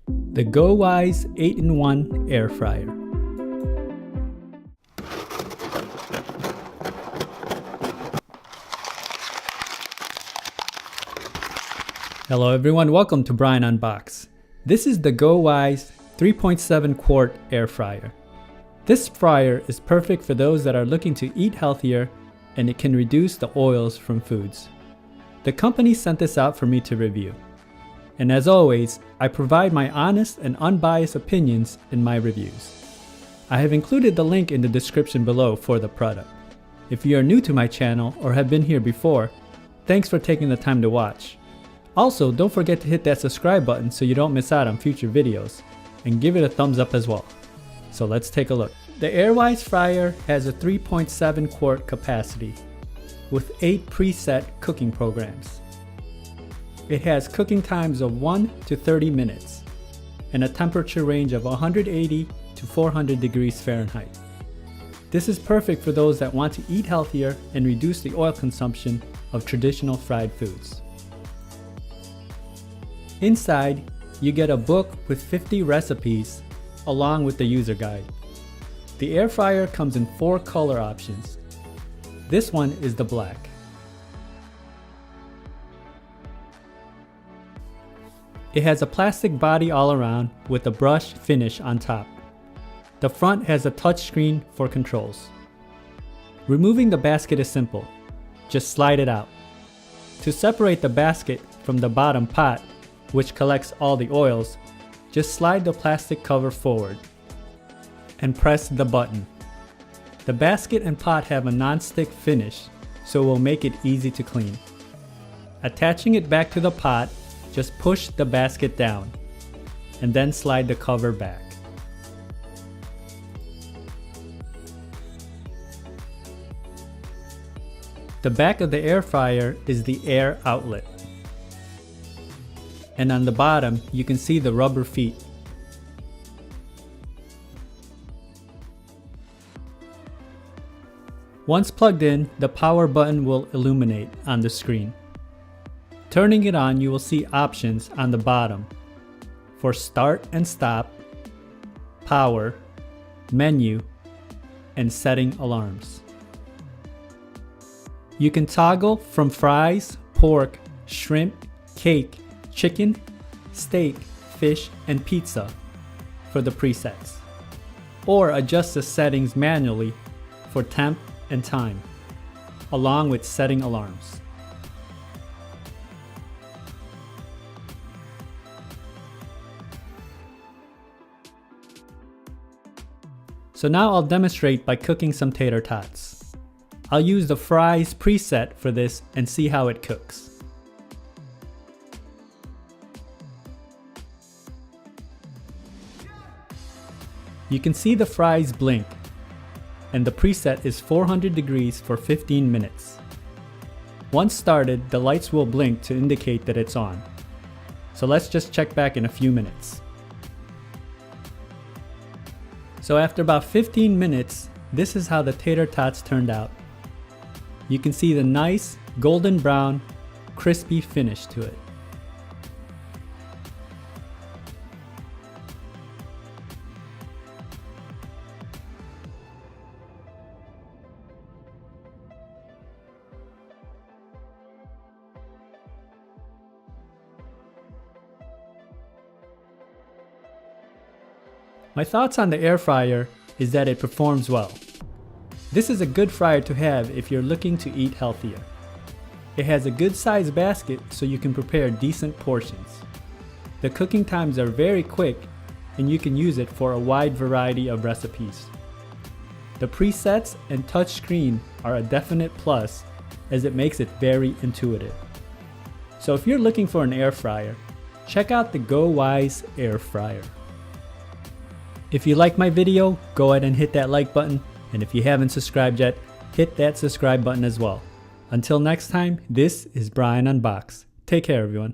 the GoWise 8-in-1 Air Fryer. Hello everyone, welcome to Brian Unboxed. This is the GoWise 3.7 quart air fryer. This fryer is perfect for those that are looking to eat healthier, and it can reduce the oils from foods. The company sent this out for me to review. And as always, I provide my honest and unbiased opinions in my reviews. I have included the link in the description below for the product. If you are new to my channel or have been here before, thanks for taking the time to watch. Also, don't forget to hit that subscribe button so you don't miss out on future videos, and give it a thumbs up as well. So let's take a look. The GoWise fryer has a 3.7 quart capacity with 8 preset cooking programs. It has cooking times of 1 to 30 minutes and a temperature range of 180 to 400 degrees Fahrenheit. This is perfect for those that want to eat healthier and reduce the oil consumption of traditional fried foods. Inside, you get a book with 50 recipes along with the user guide. The air fryer comes in 4 color options. This one is the black. It has a plastic body all around with a brushed finish on top. The front has a touchscreen for controls. Removing the basket is simple. Just slide it out. To separate the basket from the bottom pot, which collects all the oils, just slide the plastic cover forward and press the button. The basket and pot have a non-stick finish, so it will make it easy to clean. Attaching it back to the pot, just push the basket down and then slide the cover back. The back of the air fryer is the air outlet. And on the bottom, you can see the rubber feet. Once plugged in, the power button will illuminate on the screen. Turning it on, you will see options on the bottom for start and stop, power, menu, and setting alarms. You can toggle from fries, pork, shrimp, cake, chicken, steak, fish, and pizza for the presets, or adjust the settings manually for temp and time, along with setting alarms. So now I'll demonstrate by cooking some tater tots. I'll use the fries preset for this and see how it cooks. You can see the fries blink, and the preset is 400 degrees for 15 minutes. Once started, the lights will blink to indicate that it's on. So let's just check back in a few minutes. So after about 15 minutes, this is how the tater tots turned out. You can see the nice golden brown, crispy finish to it. My thoughts on the air fryer is that it performs well. This is a good fryer to have if you're looking to eat healthier. It has a good sized basket so you can prepare decent portions. The cooking times are very quick and you can use it for a wide variety of recipes. The presets and touchscreen are a definite plus as it makes it very intuitive. So if you're looking for an air fryer, check out the GoWise Air Fryer. If you like my video, go ahead and hit that like button, and if you haven't subscribed yet, hit that subscribe button as well. Until next time, this is Brian Unboxed. Take care, everyone.